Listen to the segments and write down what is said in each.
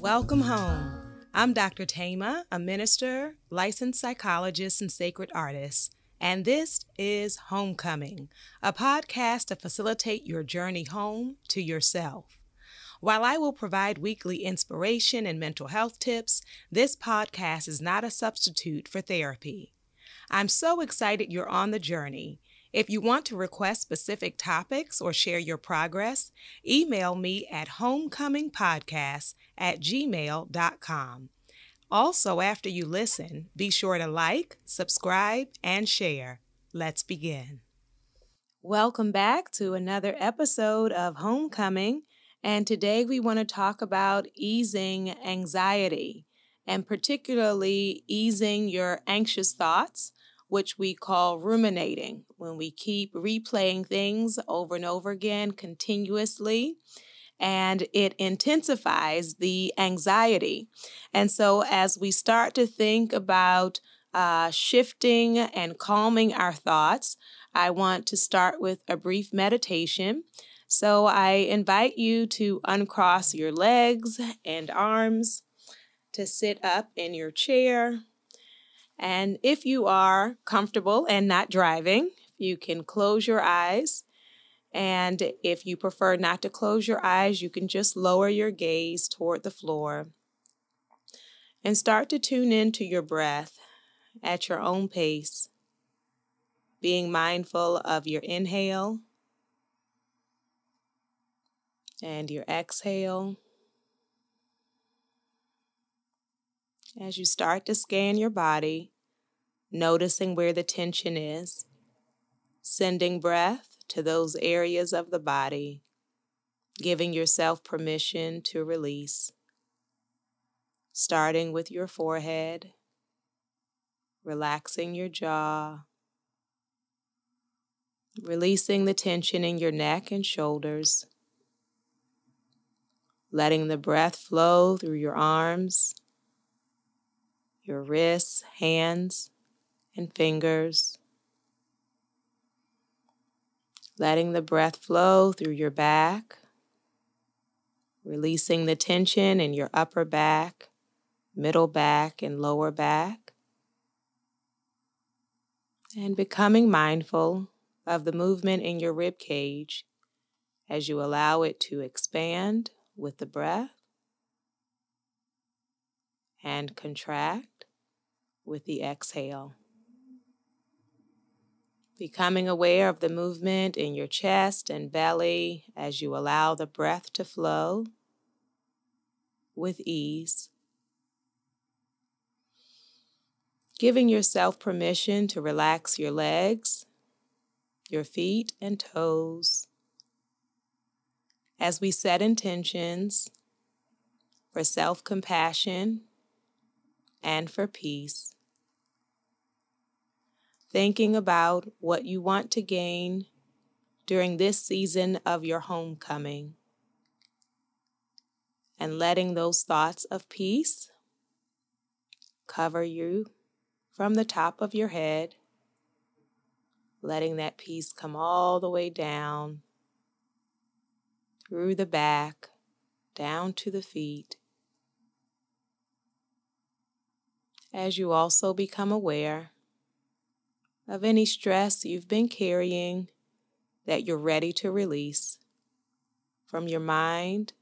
Welcome home. I'm Dr. Thema, a minister, licensed psychologist, and sacred artist, and this is Homecoming, a podcast to facilitate your journey home to yourself. While I will provide weekly inspiration and mental health tips, this podcast is not a substitute for therapy. I'm so excited you're on the journey. If you want to request specific topics or share your progress, email me at homecomingpodcast@gmail.com. Also, after you listen, be sure to like, subscribe, and share. Let's begin. Welcome back to another episode of Homecoming, and today we want to talk about easing anxiety, and particularly easing your anxious thoughts, which we call ruminating, when we keep replaying things over and over again continuously, and it intensifies the anxiety. And so as we start to think about shifting and calming our thoughts, I want to start with a brief meditation. So I invite you to uncross your legs and arms, to sit up in your chair. And if you are comfortable and not driving, you can close your eyes. And if you prefer not to close your eyes, you can just lower your gaze toward the floor and start to tune into your breath at your own pace, being mindful of your inhale and your exhale. As you start to scan your body, noticing where the tension is, sending breath to those areas of the body, giving yourself permission to release. Starting with your forehead, relaxing your jaw, releasing the tension in your neck and shoulders, letting the breath flow through your arms, your wrists, hands, and fingers. Letting the breath flow through your back, releasing the tension in your upper back, middle back, and lower back. And becoming mindful of the movement in your rib cage as you allow it to expand with the breath and contract with the exhale. Becoming aware of the movement in your chest and belly as you allow the breath to flow with ease. Giving yourself permission to relax your legs, your feet and toes as we set intentions for self-compassion and for peace. Thinking about what you want to gain during this season of your homecoming, and letting those thoughts of peace cover you from the top of your head, letting that peace come all the way down, through the back, down to the feet, as you also become aware of any stress you've been carrying that you're ready to release from your mind,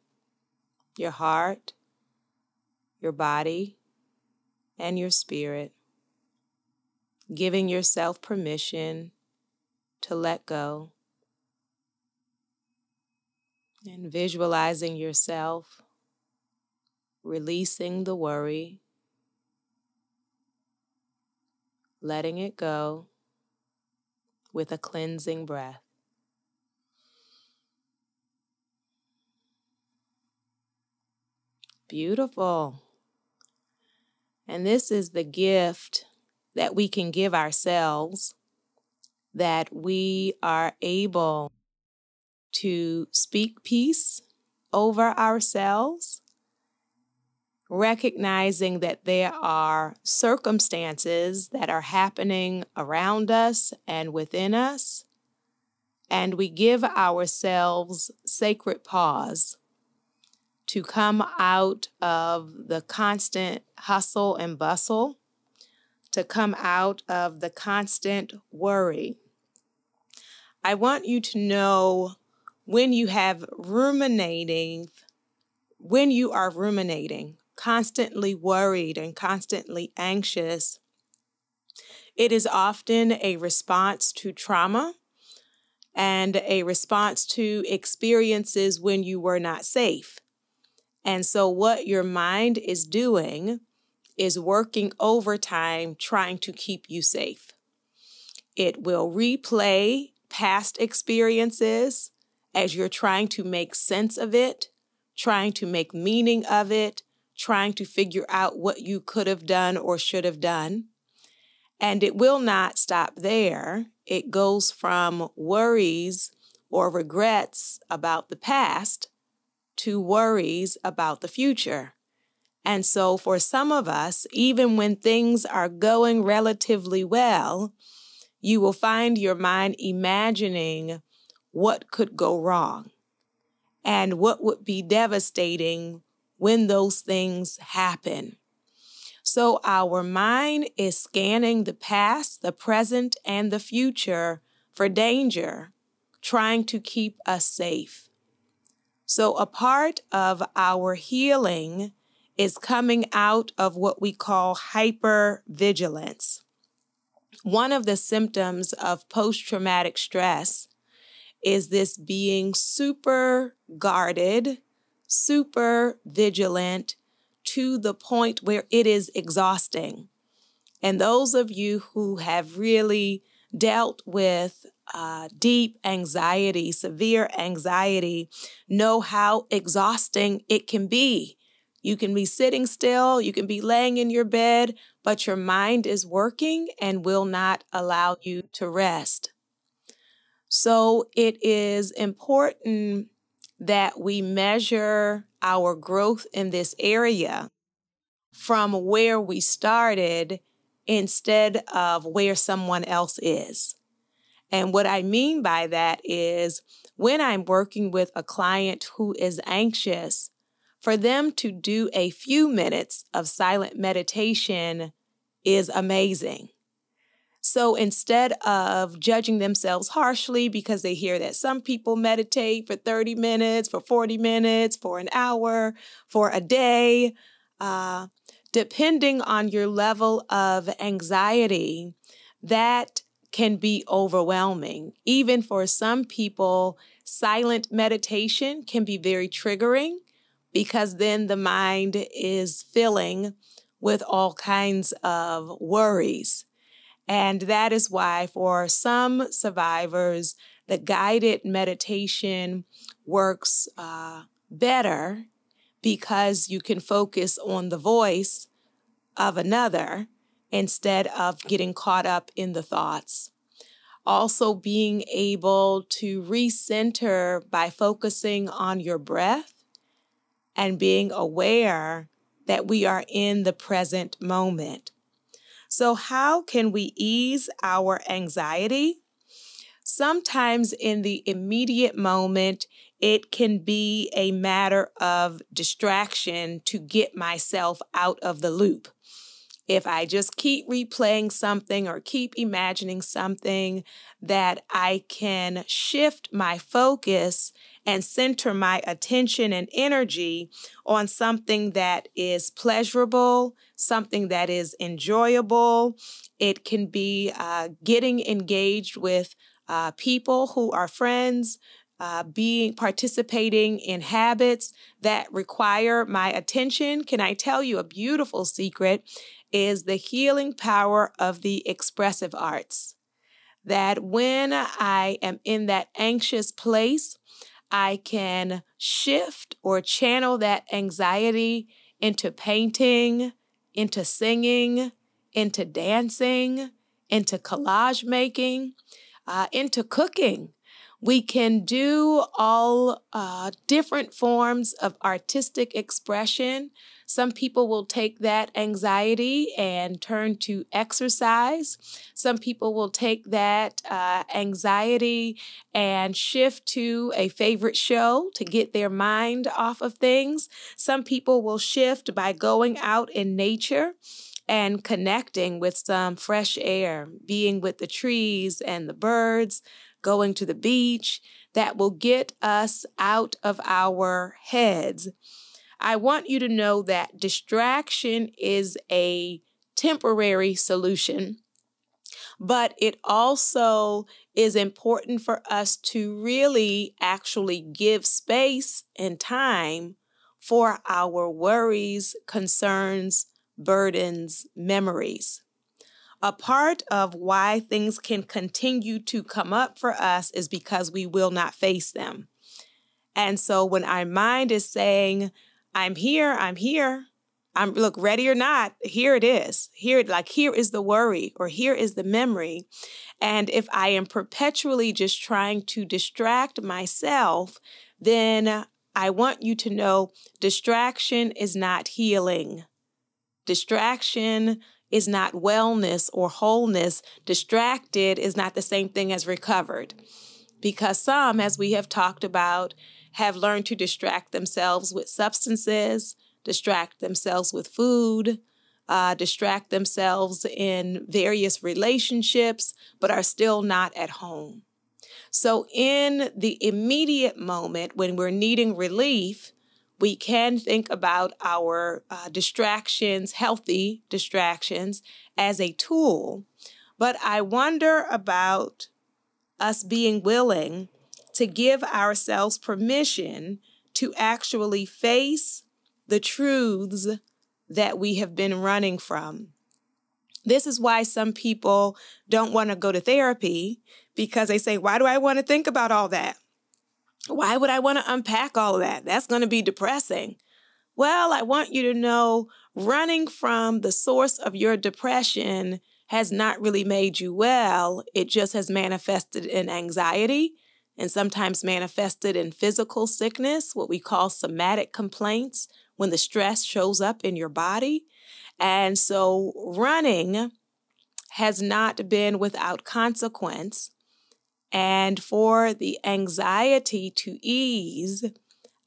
your heart, your body, and your spirit. Giving yourself permission to let go and visualizing yourself releasing the worry, letting it go with a cleansing breath. Beautiful. And this is the gift that we can give ourselves, that we are able to speak peace over ourselves, recognizing that there are circumstances that are happening around us and within us, and we give ourselves sacred pause to come out of the constant hustle and bustle, to come out of the constant worry. I want you to know when you are ruminating, constantly worried and constantly anxious, it is often a response to trauma and a response to experiences when you were not safe. And so what your mind is doing is working overtime trying to keep you safe. It will replay past experiences as you're trying to make sense of it, trying to make meaning of it, trying to figure out what you could have done or should have done. And it will not stop there. It goes from worries or regrets about the past to worries about the future. And so for some of us, even when things are going relatively well, you will find your mind imagining what could go wrong and what would be devastating when those things happen. So our mind is scanning the past, the present, and the future for danger, trying to keep us safe. So a part of our healing is coming out of what we call hypervigilance. One of the symptoms of post-traumatic stress is this being super guarded, super vigilant to the point where it is exhausting. And those of you who have really dealt with deep anxiety, severe anxiety, know how exhausting it can be. You can be sitting still, you can be laying in your bed, but your mind is working and will not allow you to rest. So it is important that we measure our growth in this area from where we started instead of where someone else is. And what I mean by that is when I'm working with a client who is anxious, for them to do a few minutes of silent meditation is amazing. So instead of judging themselves harshly because they hear that some people meditate for 30 minutes, for 40 minutes, for an hour, for a day, depending on your level of anxiety, that can be overwhelming. Even for some people, silent meditation can be very triggering because then the mind is filling with all kinds of worries. And that is why for some survivors, the guided meditation works better because you can focus on the voice of another instead of getting caught up in the thoughts. Also being able to recenter by focusing on your breath and being aware that we are in the present moment. So how can we ease our anxiety? Sometimes in the immediate moment, it can be a matter of distraction to get myself out of the loop. If I just keep replaying something or keep imagining something, that I can shift my focus and center my attention and energy on something that is pleasurable, something that is enjoyable. It can be getting engaged with people who are friends, participating in habits that require my attention. Can I tell you a beautiful secret? Is the healing power of the expressive arts. That when I am in that anxious place, I can shift or channel that anxiety into painting, into singing, into dancing, into collage making, into cooking. We can do all different forms of artistic expression. Some people will take that anxiety and turn to exercise. Some people will take that anxiety and shift to a favorite show to get their mind off of things. Some people will shift by going out in nature and connecting with some fresh air, being with the trees and the birds, going to the beach. That will get us out of our heads. I want you to know that distraction is a temporary solution, but it also is important for us to really actually give space and time for our worries, concerns, burdens, memories. A part of why things can continue to come up for us is because we will not face them. And so when our mind is saying, I'm here, look, ready or not, here it is. Here is the worry, or here is the memory. And if I am perpetually just trying to distract myself, then I want you to know distraction is not healing. Distraction is not wellness or wholeness. Distracted is not the same thing as recovered. Because some, as we have talked about, have learned to distract themselves with substances, distract themselves with food, distract themselves in various relationships, but are still not at home. So in the immediate moment when we're needing relief, we can think about our distractions, healthy distractions, as a tool. But I wonder about us being willing to give ourselves permission to actually face the truths that we have been running from. This is why some people don't want to go to therapy, because they say, why do I want to think about all that? Why would I want to unpack all of that? That's going to be depressing. Well, I want you to know running from the source of your depression has not really made you well. It just has manifested in anxiety and sometimes manifested in physical sickness, what we call somatic complaints, when the stress shows up in your body. And so running has not been without consequence. And for the anxiety to ease,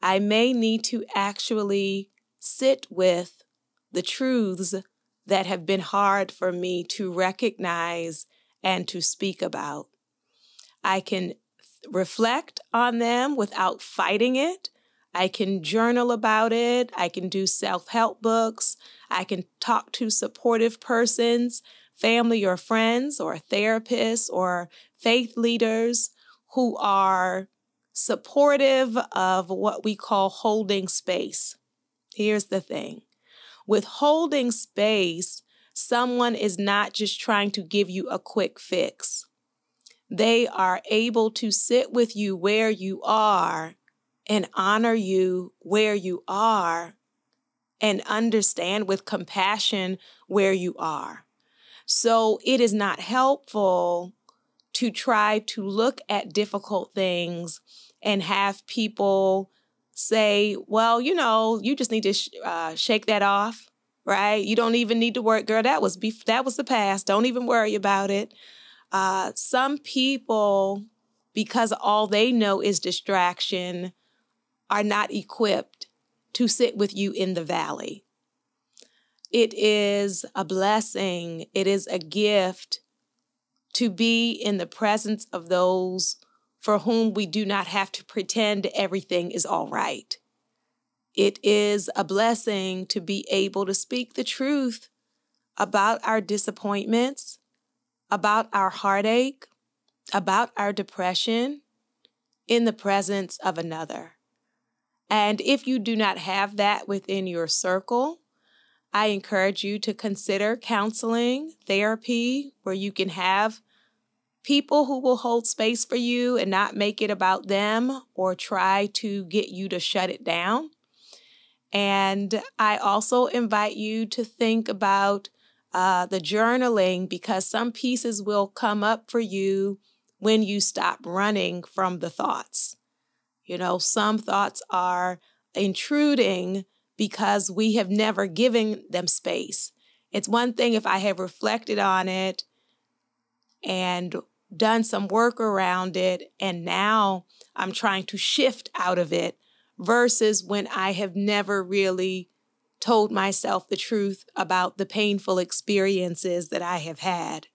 I may need to actually sit with the truths that have been hard for me to recognize and to speak about. I can reflect on them without fighting it. I can journal about it. I can do self-help books. I can talk to supportive persons, family or friends or therapists or faith leaders who are supportive of what we call holding space. Here's the thing. With holding space, someone is not just trying to give you a quick fix. They are able to sit with you where you are and honor you where you are and understand with compassion where you are. So it is not helpful to try to look at difficult things and have people say, well, you just need to shake that off, right? You don't even need to worry, girl, that was the past. Don't even worry about it. Some people, because all they know is distraction, are not equipped to sit with you in the valley. It is a blessing. It is a gift to be in the presence of those for whom we do not have to pretend everything is all right. It is a blessing to be able to speak the truth about our disappointments, about our heartache, about our depression in the presence of another. And if you do not have that within your circle, I encourage you to consider counseling, therapy, where you can have people who will hold space for you and not make it about them or try to get you to shut it down. And I also invite you to think about the journaling, because some pieces will come up for you when you stop running from the thoughts. You know, some thoughts are intruding because we have never given them space. It's one thing if I have reflected on it and done some work around it, and now I'm trying to shift out of it, versus when I have never really told myself the truth about the painful experiences that I have had.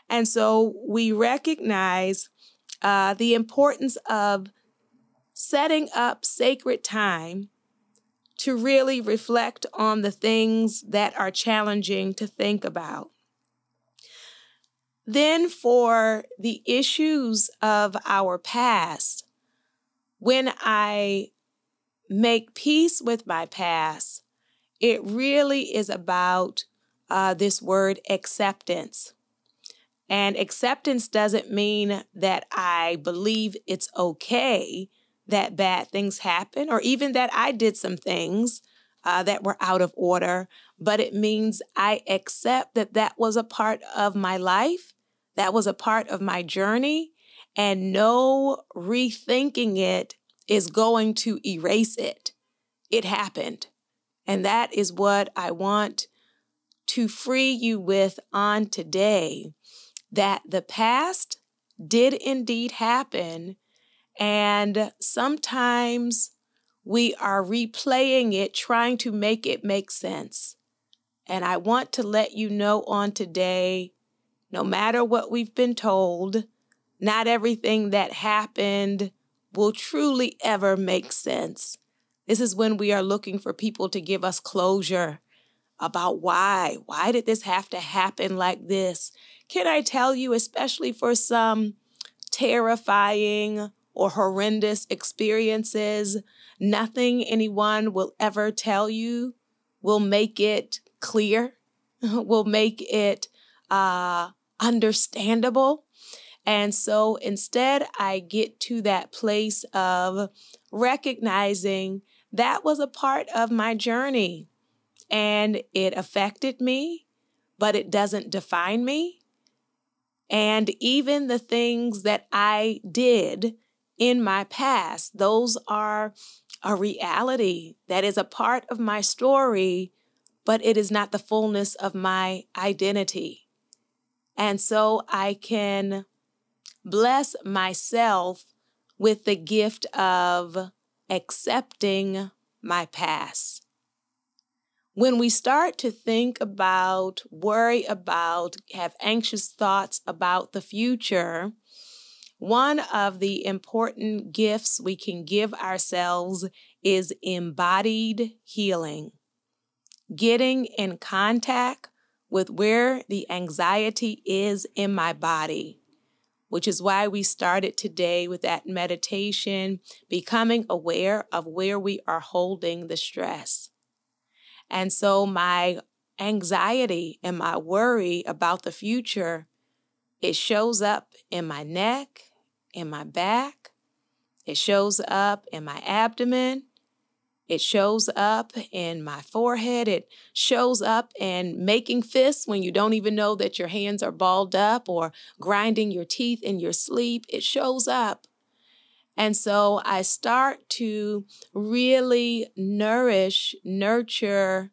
And so we recognize the importance of setting up sacred time to really reflect on the things that are challenging to think about. Then for the issues of our past, when I make peace with my past, it really is about this word acceptance. And acceptance doesn't mean that I believe it's okay that bad things happen, or even that I did some things that were out of order, but it means I accept that that was a part of my life, that was a part of my journey, and no rethinking it is going to erase it. It happened. And that is what I want to free you with on today, that the past did indeed happen, and sometimes we are replaying it, trying to make it make sense. And I want to let you know on today, no matter what we've been told, not everything that happened will truly ever make sense. This is when we are looking for people to give us closure about why. Why did this have to happen like this? Can I tell you, especially for some terrifying or horrendous experiences, nothing anyone will ever tell you will make it clear, will make it understandable. And so instead, I get to that place of recognizing that was a part of my journey and it affected me, but it doesn't define me. And even the things that I did in my past, those are a reality that is a part of my story, but it is not the fullness of my identity. And so I can bless myself with the gift of accepting my past. When we start to think about, worry about, have anxious thoughts about the future, one of the important gifts we can give ourselves is embodied healing. Getting in contact with where the anxiety is in my body, which is why we started today with that meditation, becoming aware of where we are holding the stress. And so my anxiety and my worry about the future, it shows up in my neck, in my back. It shows up in my abdomen. It shows up in my forehead. It shows up in making fists when you don't even know that your hands are balled up, or grinding your teeth in your sleep. It shows up. And so I start to really nourish, nurture,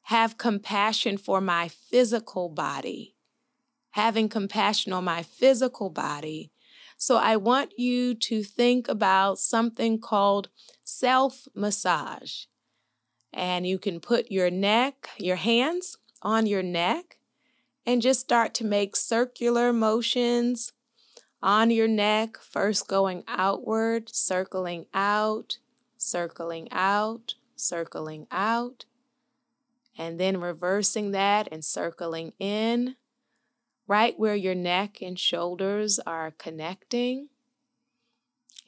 have compassion for my physical body, having compassion on my physical body. So I want you to think about something called self-massage. And you can put your hands on your neck, and just start to make circular motions on your neck, first going outward, circling out, circling out, circling out, and then reversing that and circling in, right where your neck and shoulders are connecting.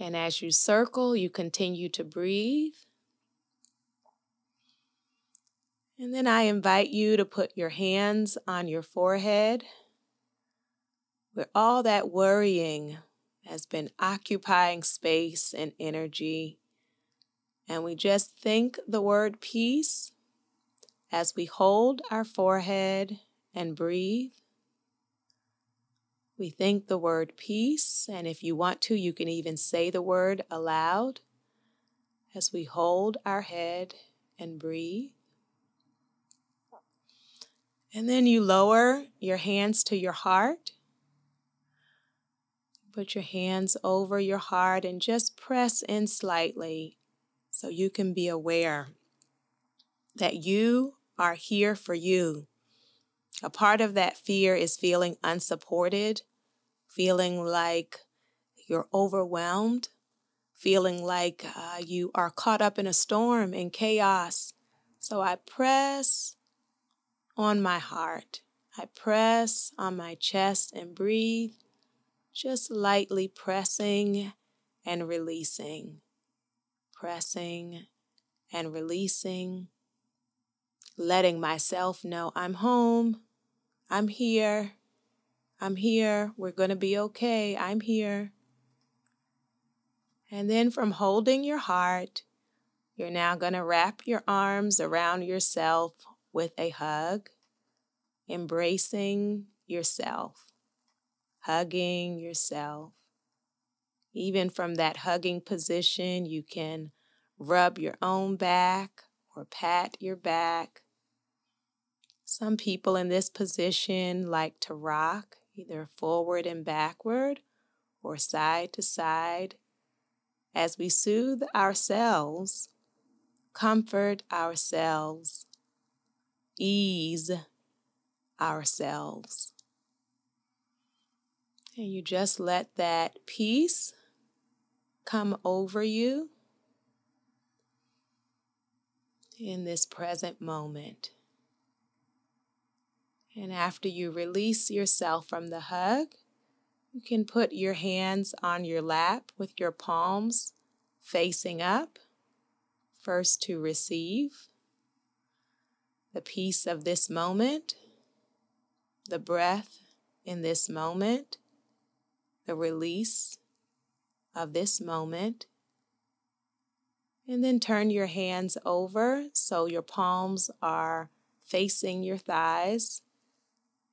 And as you circle, you continue to breathe. And then I invite you to put your hands on your forehead, where all that worrying has been occupying space and energy. And we just think the word peace as we hold our forehead and breathe. We think the word peace, and if you want to, you can even say the word aloud as we hold our head and breathe. And then you lower your hands to your heart. Put your hands over your heart and just press in slightly so you can be aware that you are here for you. A part of that fear is feeling unsupported, feeling like you're overwhelmed, feeling like you are caught up in a storm and chaos. So I press on my heart. I press on my chest and breathe, just lightly pressing and releasing, pressing and releasing, letting myself know I'm home, I'm here, we're going to be okay, I'm here. And then from holding your heart, you're now going to wrap your arms around yourself with a hug, embracing yourself, hugging yourself. Even from that hugging position, you can rub your own back or pat your back. Some people in this position like to rock, either forward and backward or side to side, as we soothe ourselves, comfort ourselves, ease ourselves. And you just let that peace come over you in this present moment. And after you release yourself from the hug, you can put your hands on your lap with your palms facing up, first to receive the peace of this moment, the breath in this moment, the release of this moment. And then turn your hands over so your palms are facing your thighs.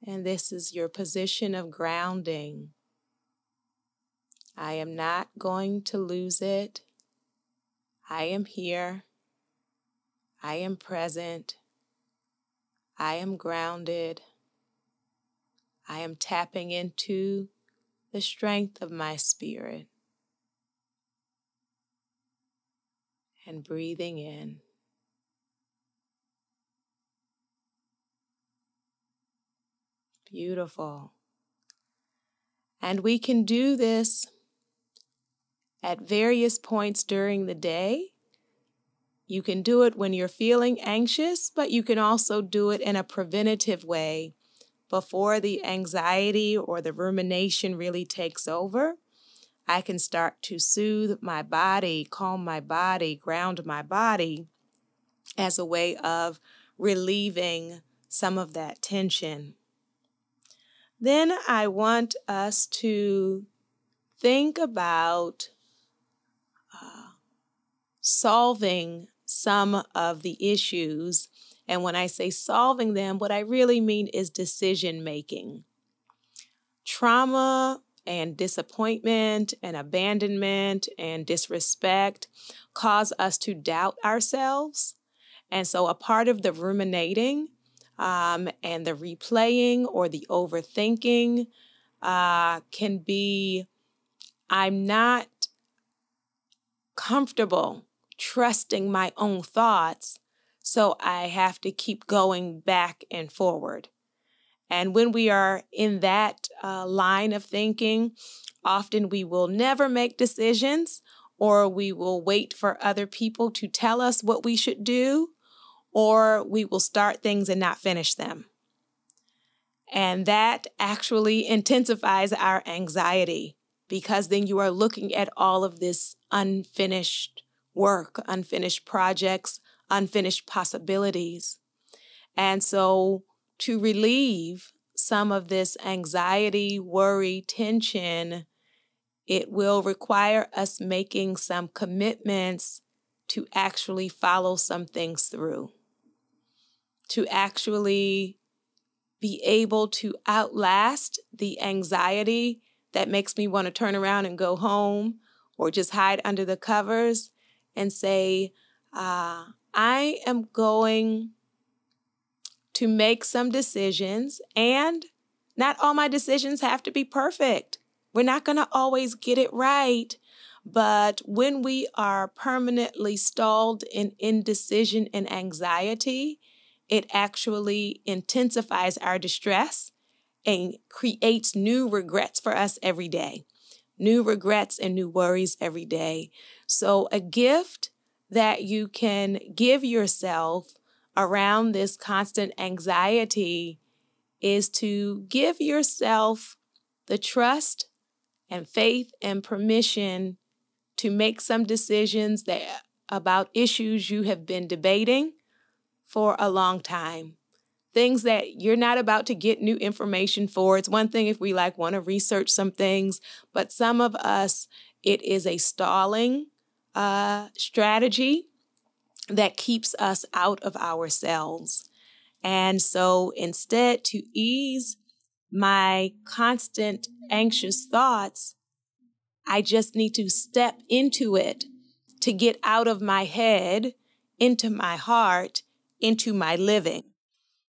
And this is your position of grounding. I am not going to lose it. I am here. I am present. I am grounded. I am tapping into the strength of my spirit. And breathing in. Beautiful. And we can do this at various points during the day. You can do it when you're feeling anxious, but you can also do it in a preventative way before the anxiety or the rumination really takes over. I can start to soothe my body, calm my body, ground my body as a way of relieving some of that tension. Then I want us to think about solving some of the issues. And when I say solving them, what I really mean is decision making. Trauma and disappointment and abandonment and disrespect cause us to doubt ourselves. And so a part of the ruminating and the replaying or the overthinking can be, I'm not comfortable trusting my own thoughts, so I have to keep going back and forward. And when we are in that line of thinking, often we will never make decisions, or we will wait for other people to tell us what we should do, or we will start things and not finish them. And that actually intensifies our anxiety, because then you are looking at all of this unfinished work, unfinished projects, unfinished possibilities. And so to relieve some of this anxiety, worry, tension, it will require us making some commitments to actually follow some things through, to actually be able to outlast the anxiety that makes me want to turn around and go home or just hide under the covers and say, I am going to make some decisions, and not all my decisions have to be perfect. We're not going to always get it right. But when we are permanently stalled in indecision and anxiety, it actually intensifies our distress and creates new regrets for us every day. New regrets and new worries every day. So a gift that you can give yourself around this constant anxiety is to give yourself the trust and faith and permission to make some decisions about issues you have been debating for a long time. Things that you're not about to get new information for. It's one thing if we want to research some things, but some of us, it is a stalling strategy that keeps us out of ourselves. And so instead, to ease my constant anxious thoughts, I just need to step into it to get out of my head, into my heart, into my living.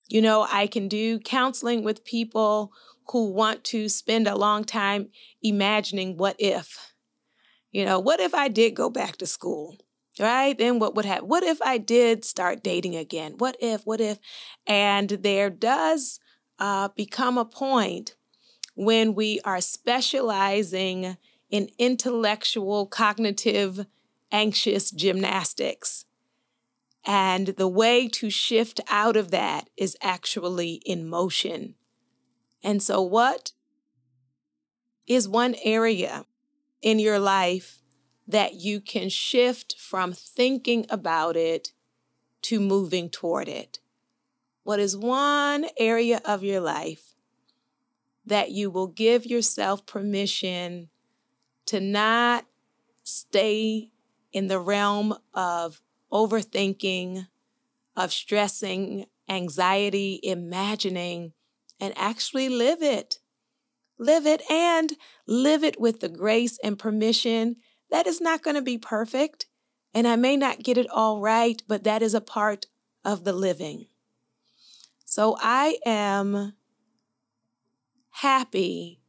You know, I can do counseling with people who want to spend a long time imagining what if. You know, what if I did go back to school, right? Then what would happen? What if I did start dating again? What if? And there does become a point when we are specializing in intellectual, cognitive, anxious gymnastics. And the way to shift out of that is actually in motion. And so what is one area in your life that you can shift from thinking about it to moving toward it? What is one area of your life that you will give yourself permission to not stay in the realm of overthinking, of stressing, anxiety, imagining, and actually live it? Live it, and live it with the grace and permission that is not going to be perfect, and I may not get it all right, but that is a part of the living. So I am happy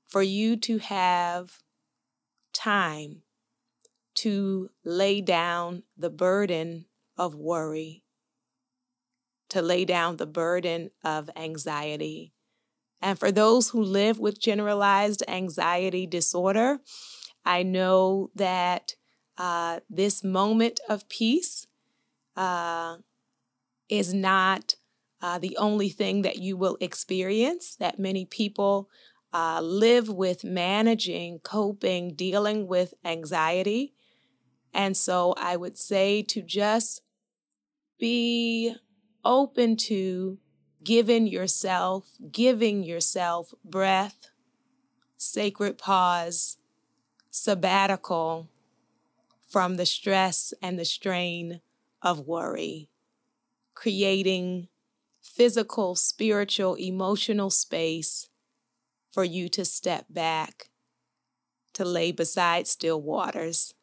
for you to have time to lay down the burden of worry, to lay down the burden of anxiety. And for those who live with generalized anxiety disorder, I know that this moment of peace is not the only thing that you will experience, that many people live with managing, coping, dealing with anxiety. And so I would say to just be open to giving yourself breath, sacred pause, sabbatical from the stress and the strain of worry, creating physical, spiritual, emotional space for you to step back, to lay beside still waters,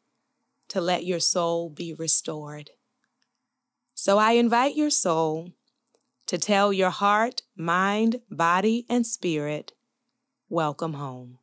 to let your soul be restored. So I invite your soul to tell your heart, mind, body, and spirit, welcome home.